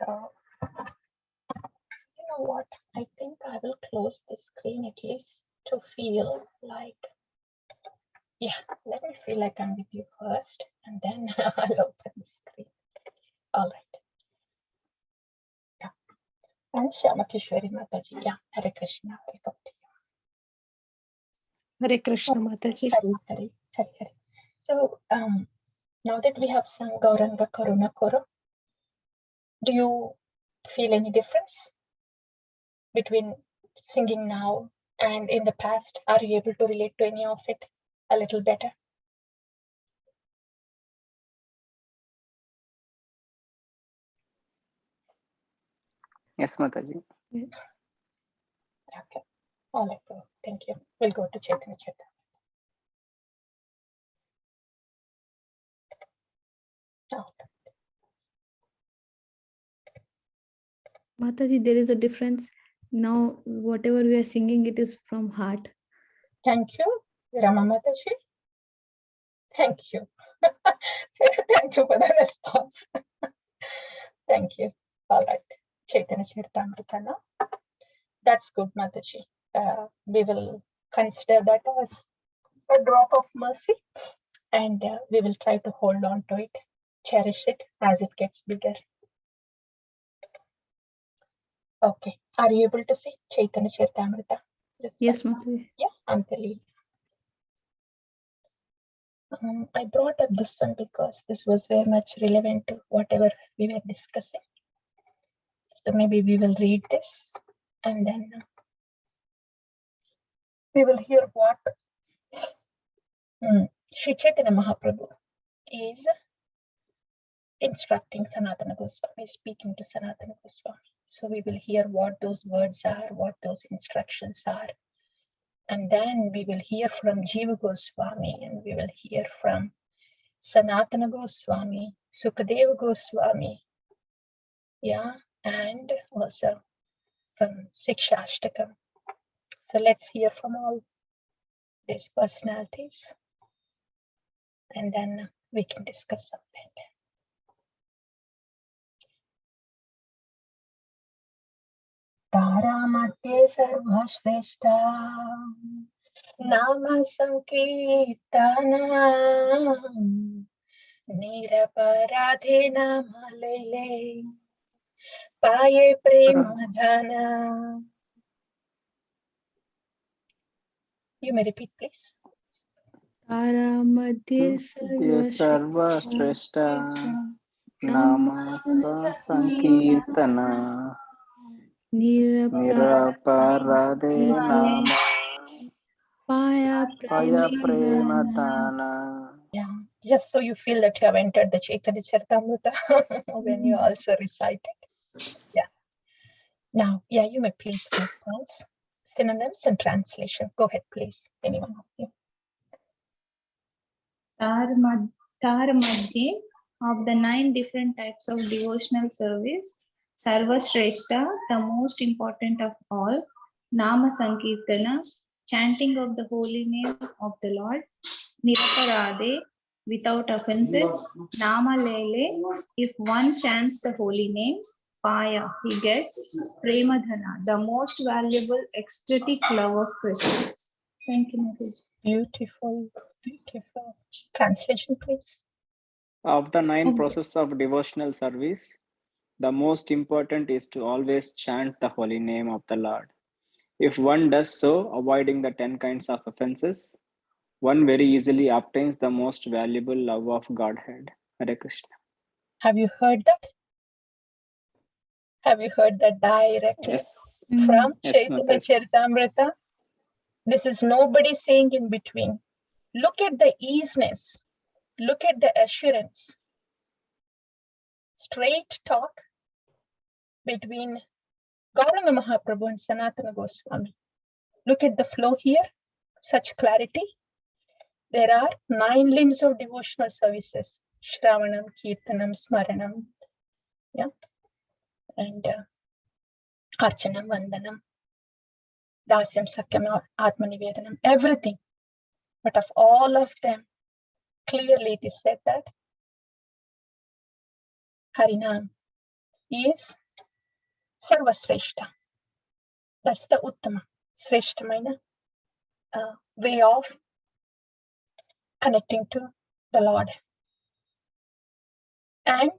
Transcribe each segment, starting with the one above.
You know what? I think I will close the screen at least to feel like, yeah, let me feel like I'm with you first, and then I'll open the screen. All right. Yeah. And Shyamakeshwari Mataji. Yeah. Hare Krishna. Welcome to you. Hare Krishna Mataji. Hare. So, now that we have sung Gauranga Karuna Koro, do you feel any difference between singing now and in the past? Are you able to relate to any of it a little better? Yes, Mataji. Okay. All right, bro. Thank you. We'll go to Chaitanya Charitamrta. Mataji, there is a difference. Now, whatever we are singing, it is from heart. Thank you, Rama Mataji. Thank you. Thank you for the response. Thank you. All right. Chaitanya Charitamrta now. That's good, Mataji. We will consider that as a drop of mercy, and we will try to hold on to it, cherish it as it gets bigger. Okay. Are you able to see Chaitanya Charitamrta? Yes, Mataji. Yeah, Antya. I brought up this one because this was very much relevant to whatever we were discussing. So maybe we will read this and then we will hear what Sri Chaitanya Mahaprabhu is instructing Sanatana Goswami, speaking to Sanatana Goswami. So we will hear what those words are, what those instructions are. And then we will hear from Jiva Goswami, and we will hear from Sanatana Goswami, Sukadeva Goswami, yeah, and also from Sikshashtakam. So let's hear from all these personalities, and then we can discuss something. Taramadhye sarvashreshta nama sankirtana niraparadhe nama lele paye prema dhana. You may repeat, please. Taramadhye Sarva Shrestha Nama Sankirtana Niraparade Nama Paya Prema Dana. Yeah, just so you feel that you have entered the Chaitanya Charitamrta when you also recite it. Yeah. Now, yeah, you may please give songs, synonyms and translation. Go ahead, please. Anyone of you. Taramadhye, of the 9 different types of devotional service, Sarva Shrestha, the most important of all, Nama Sankirtana, chanting of the holy name of the Lord, Niraparade, without offenses, Nama Lele, if one chants the holy name, Paya, he gets, Premadhana, the most valuable ecstatic love of Krishna. Thank you, Mataji. Beautiful, beautiful. Translation, please. Of the 9 processes of devotional service, the most important is to always chant the holy name of the Lord. If one does so, avoiding the 10 kinds of offenses, one very easily obtains the most valuable love of Godhead. Hare Krishna. Have you heard that? Have you heard that directly? Yes. From Yes, Chaitanya Charitamrta? This is nobody saying in between. Look at the easiness. Look at the assurance. Straight talk between Gauranga Mahaprabhu and Sanatana Goswami. Look at the flow here. Such clarity. There are 9 limbs of devotional services. Shravanam, Kirtanam, Smaranam. Yeah. And Archanam, Vandanam, Dasyam, Sakyam, Atmanivedanam, everything. But of all of them, clearly it is said that Harinam, is Sarvasreshta. That's the Uttama, Sreshta way of connecting to the Lord. And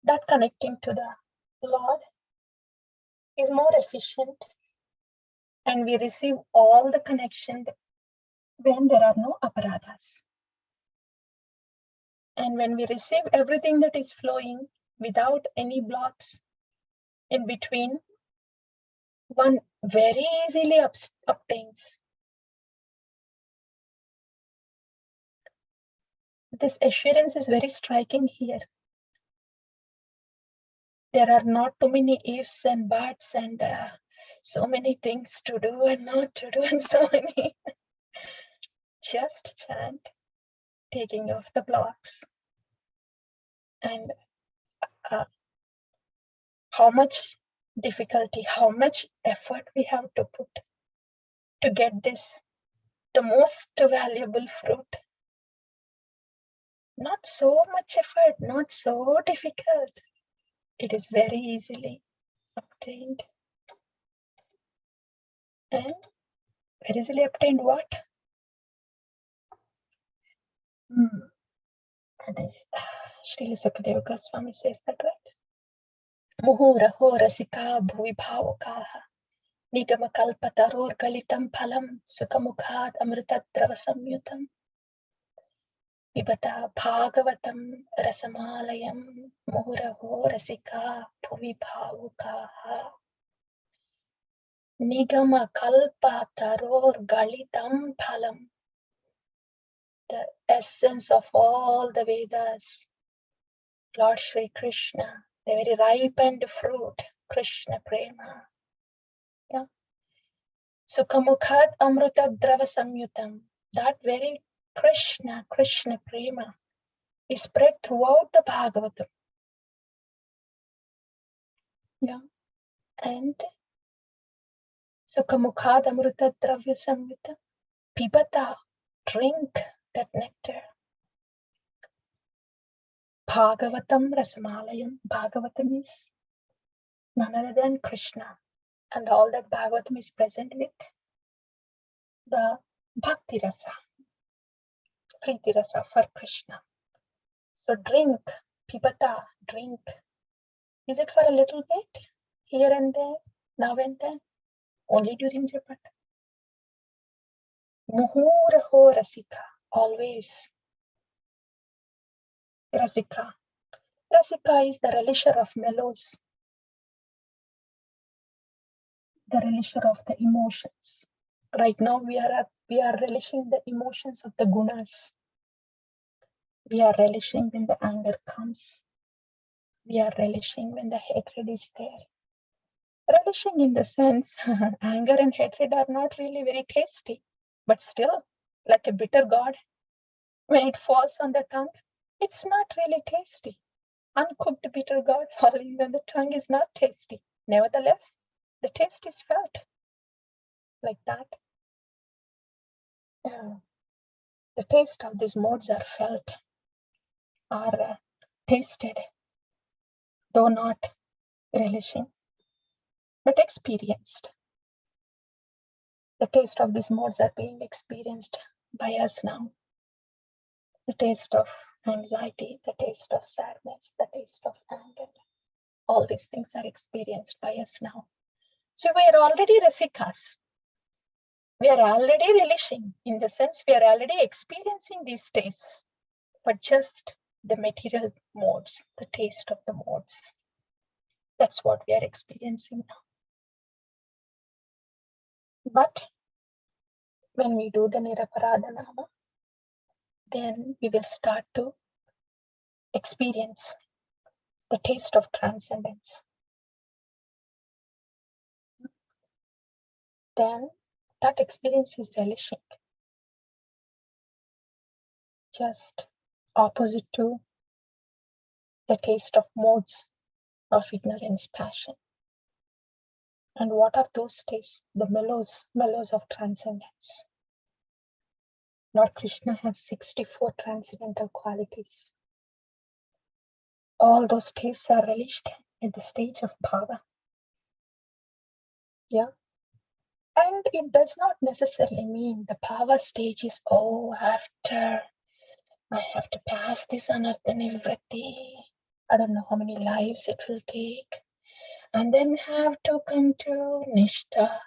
that connecting to the Lord is more efficient, and we receive all the connection when there are no aparadhas. And when we receive everything that is flowing without any blocks in between, one very easily obtains. This assurance is very striking here. There are not too many ifs and buts and so many things to do and not to do and so many. Just chant, taking off the blocks. And how much difficulty, how much effort we have to put to get this, the most valuable fruit. Not so much effort, not so difficult. It is very easily obtained. And very easily obtained what? That is, Srila Sukadeva Goswami says that, right? Muhura hora sika bhuvi bhavakaha nigama kalpataror galitam phalam sukamukhat amritadrava samyutam vibata bhagavatam rasamalayam muhura hora sika bhuvi bhavakaha nigama kalpataror galitam phalam. The essence of all the Vedas, Lord Shri Krishna, the very ripened fruit, Krishna Prema. Yeah. Sukhamukhat Amrita Drava Samyutam. That very Krishna Prema is spread throughout the Bhagavatam. Yeah. And Sukhamukhat Amrita Dravya Samyutam. Pibata, drink that nectar. Bhagavatam Rasamalayam. Bhagavatam is none other than Krishna. And all that Bhagavatam is present with the Bhakti Rasa, Priti Rasa for Krishna. So drink, Pibata, drink. Is it for a little bit? Here and there, now and then? Only during Japat. Muhuraho Rasika, always. Rasika. Rasika is the relisher of mellows, the relisher of the emotions. Right now we are relishing the emotions of the gunas. We are relishing when the anger comes. We are relishing when the hatred is there. Relishing in the sense, anger and hatred are not really very tasty, but still, like a bitter gourd, when it falls on the tongue, it's not really tasty. Uncooked bitter gourd falling on the tongue is not tasty. Nevertheless, the taste is felt like that. The taste of these modes are felt, are tasted, though not relishing, but experienced. The taste of these modes are being experienced by us now. The taste of anxiety, the taste of sadness, the taste of anger. All these things are experienced by us now. So we are already rasikas. We are already relishing, in the sense we are already experiencing these tastes, but just the material modes, the taste of the modes. That's what we are experiencing now. But when we do the Niraparadhanama, then we will start to experience the taste of transcendence. Then that experience is relishing. Just opposite to the taste of modes of ignorance, passion. And what are those tastes? The mellows of transcendence. Lord Krishna has 64 transcendental qualities. all those tastes are relished at the stage of bhava. Yeah. And it does not necessarily mean the bhava stage is, oh, after I have to pass this anartha nivritti. I don't know how many lives it will take. And then have to come to nishtha.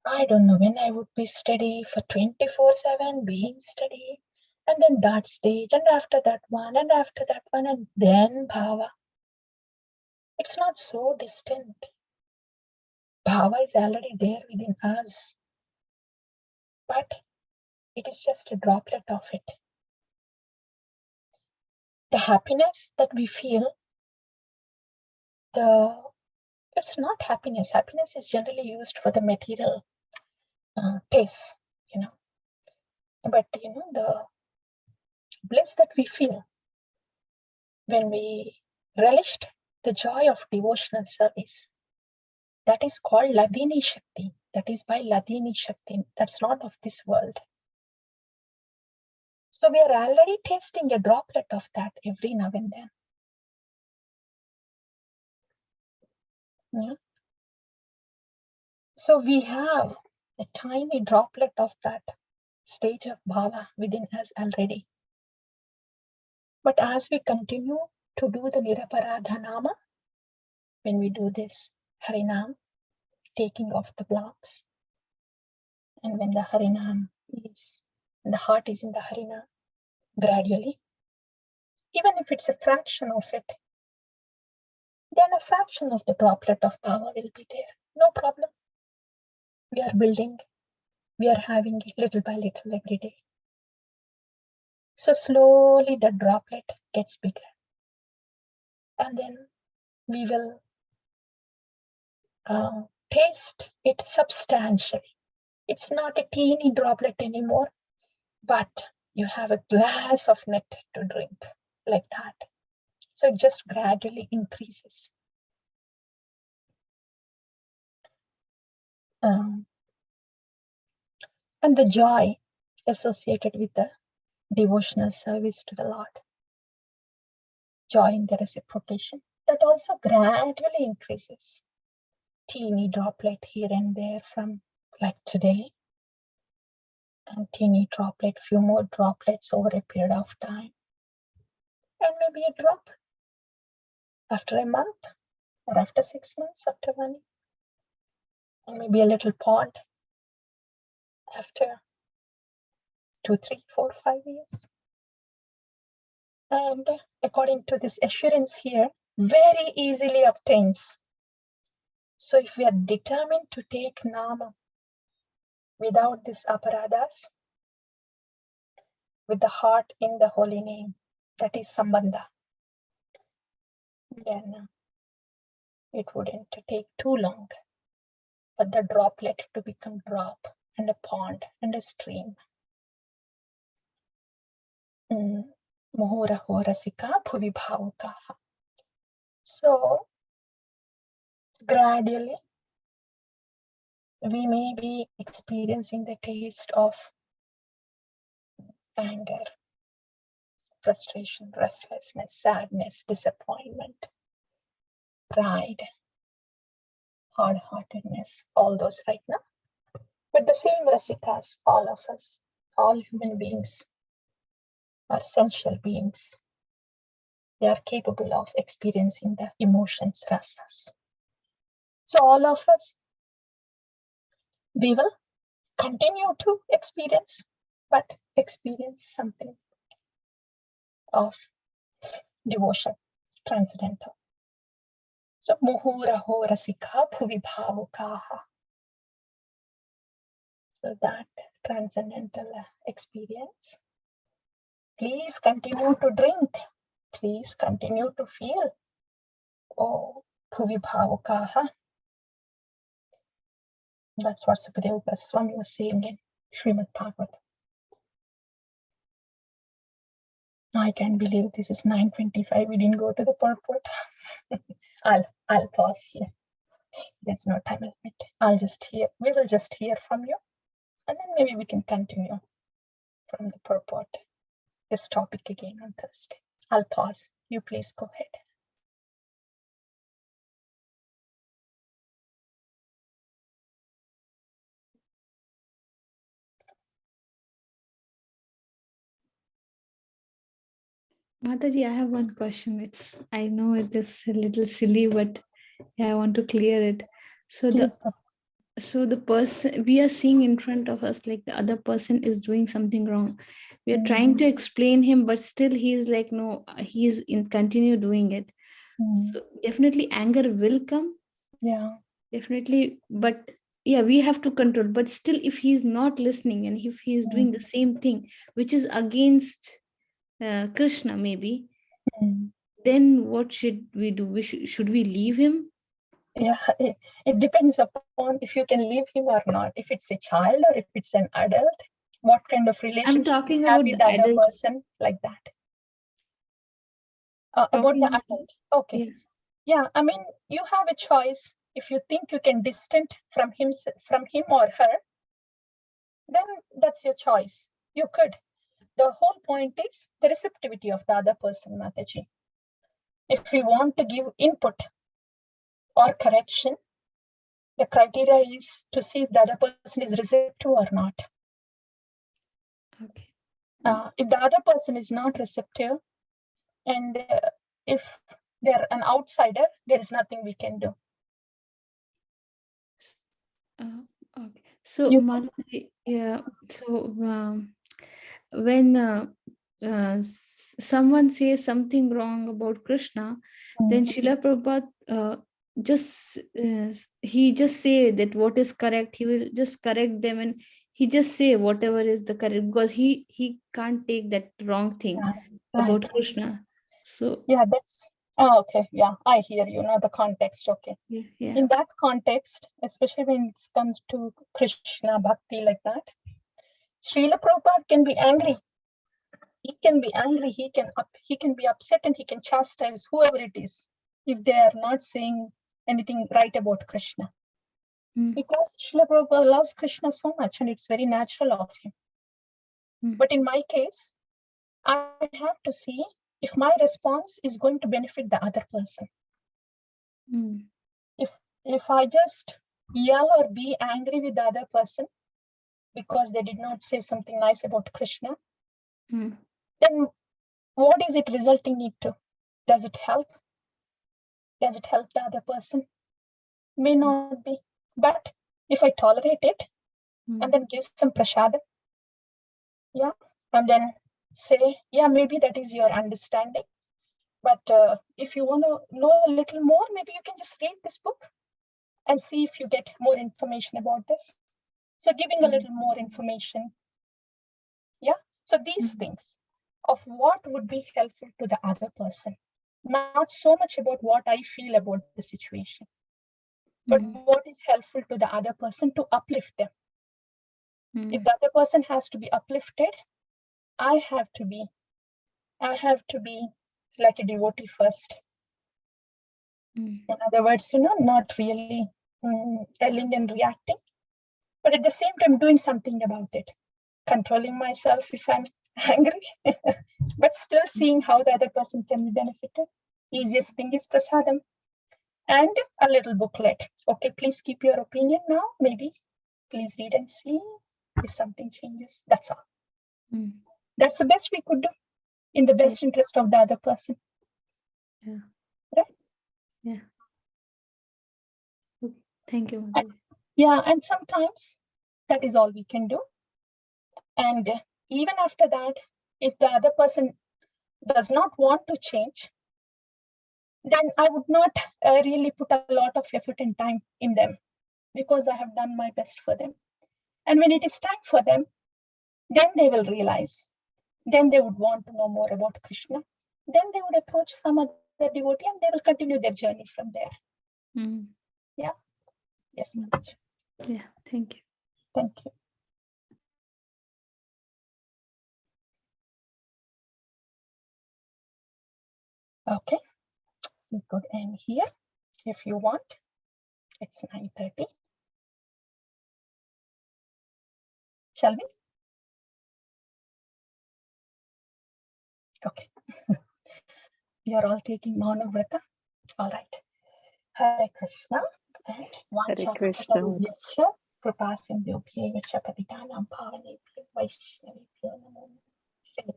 I don't know when I would be steady for 24/7, being steady. And then that stage, and after that one, and after that one, and then bhava. It's not so distant. Bhava is already there within us. But it is just a droplet of it. The happiness that we feel, it's not happiness. Happiness is generally used for the material taste, But the bliss that we feel when we relished the joy of devotional service, that is called Ladini Shakti. That is by Ladini Shakti. That's not of this world. So we are already tasting a droplet of that every now and then. Yeah. So we have a tiny droplet of that stage of bhava within us already. But as we continue to do the Niraparadha Nama, when we do this Harinam, taking off the blocks, and when the Harinam is, and the heart is in the Harinam, gradually, even if it's a fraction of it, then a fraction of the droplet of bhava will be there. No problem. We are building, we are having it little by little every day. So slowly the droplet gets bigger. And then we will taste it substantially. It's not a teeny droplet anymore, but you have a glass of nectar to drink like that. So it just gradually increases. And the joy associated with the devotional service to the Lord, joy in the reciprocation, that also gradually increases. Teeny droplet here and there from like today, and teeny droplet, few more droplets over a period of time, and maybe a drop after a month, or after 6 months, after 1 year, and maybe a little pond after 2, 3, 4, 5 years. And according to this assurance here, very easily obtains. So if we are determined to take nama without these aparadas, with the heart in the holy name, that is sambandha, then it wouldn't take too long for the droplet to become drop, and a pond and a stream. Muhuraho rasika bhuvi bhavukaha. So gradually we may be experiencing the taste of anger, frustration, restlessness, sadness, disappointment, pride, hard-heartedness, all those right now. But the same rasikas, all of us, all human beings are sensual beings. They are capable of experiencing the emotions, rasas. So all of us, we will continue to experience, but experience something of devotion, transcendental. So muhuraho rasika bhuvi bhavukaha. So that transcendental experience, please continue to drink. Please continue to feel. Oh, bhuvi bhavukaha. That's what Sukadeva Goswami was saying in Srimad Bhagavatam. I can't believe this is 9:25. We didn't go to the purport. I'll pause here. There's no time limit. We will just hear from you, and then maybe we can continue from the purport, this topic again on Thursday. I'll pause. you please go ahead. Mataji, I have one question. I know it is a little silly, but yeah, I want to clear it. So Please go. the person we are seeing in front of us, like the other person is doing something wrong. We are trying to explain him, but still he is like, no, he's continue doing it. So definitely anger will come. Yeah. Definitely, but yeah, we have to control. But still, if he is not listening and if he is doing the same thing, which is against Krishna, maybe, then what should we do? Should we leave him? Yeah, it depends upon if you can leave him or not. If it's a child or if it's an adult, what kind of relationship talking you have about with the the other adults. person, like that. About the adult. Okay. Yeah, I mean, you have a choice. If you think you can distant from him or her, then that's your choice. You could. The whole point is the receptivity of the other person, Mataji. If we want to give input or correction, the criteria is to see if the other person is receptive or not. Okay. If the other person is not receptive, and if they're an outsider, there is nothing we can do. Okay. So, You Mataji, yeah. So, when someone says something wrong about Krishna, then Srila Prabhupada he just say that what is correct. He will just correct them, and he just say whatever is the correct, because he can't take that wrong thing about Krishna. So yeah, that's okay. Yeah, I hear you. Know the context. Okay. yeah. In that context, especially when it comes to Krishna bhakti like that, Srila Prabhupada can be angry. He can be angry. He can be upset, and he can chastise whoever it is if they are not saying anything right about Krishna. Because Srila Prabhupada loves Krishna so much, and it's very natural of him. But in my case, I have to see if my response is going to benefit the other person. If I just yell or be angry with the other person because they did not say something nice about Krishna, then what is it resulting into? Does it help? Does it help the other person? May not be. But if I tolerate it and then give some prasadam, yeah, and then say, yeah, maybe that is your understanding. But if you want to know a little more, maybe you can just read this book and see if you get more information about this. So giving a little more information. Yeah. So these things of what would be helpful to the other person, not so much about what I feel about the situation, but what is helpful to the other person to uplift them. If the other person has to be uplifted, I have to be like a devotee first. In other words, not really yelling and reacting, but at the same time doing something about it. Controlling myself if I'm angry, but still seeing how the other person can be benefited. Easiest thing is prasadam and a little booklet. Okay, please keep your opinion now. Maybe please read and see if something changes. That's all. That's the best we could do in the best interest of the other person. Yeah. Right? Yeah. Okay. Thank you. Yeah, and sometimes that is all we can do. And even after that, if the other person does not want to change, then I would not really put a lot of effort and time in them, because I have done my best for them. And when it is time for them, then they will realize. Then they would want to know more about Krishna. Then they would approach some other devotee and they will continue their journey from there. Yeah. Yes, Mataji. Yeah. Thank you. Thank you. Okay. We could end here if you want. It's 9:30. Shall we? Okay. You're all taking Mauna Vrata? All right. Hare Krishna. And Hare Krishna. Vancha Kripasindhubhyeya cha Patitanam Pavanebhyo Vaishnavebhyo Namo Namaha.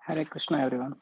Hare Krishna, everyone.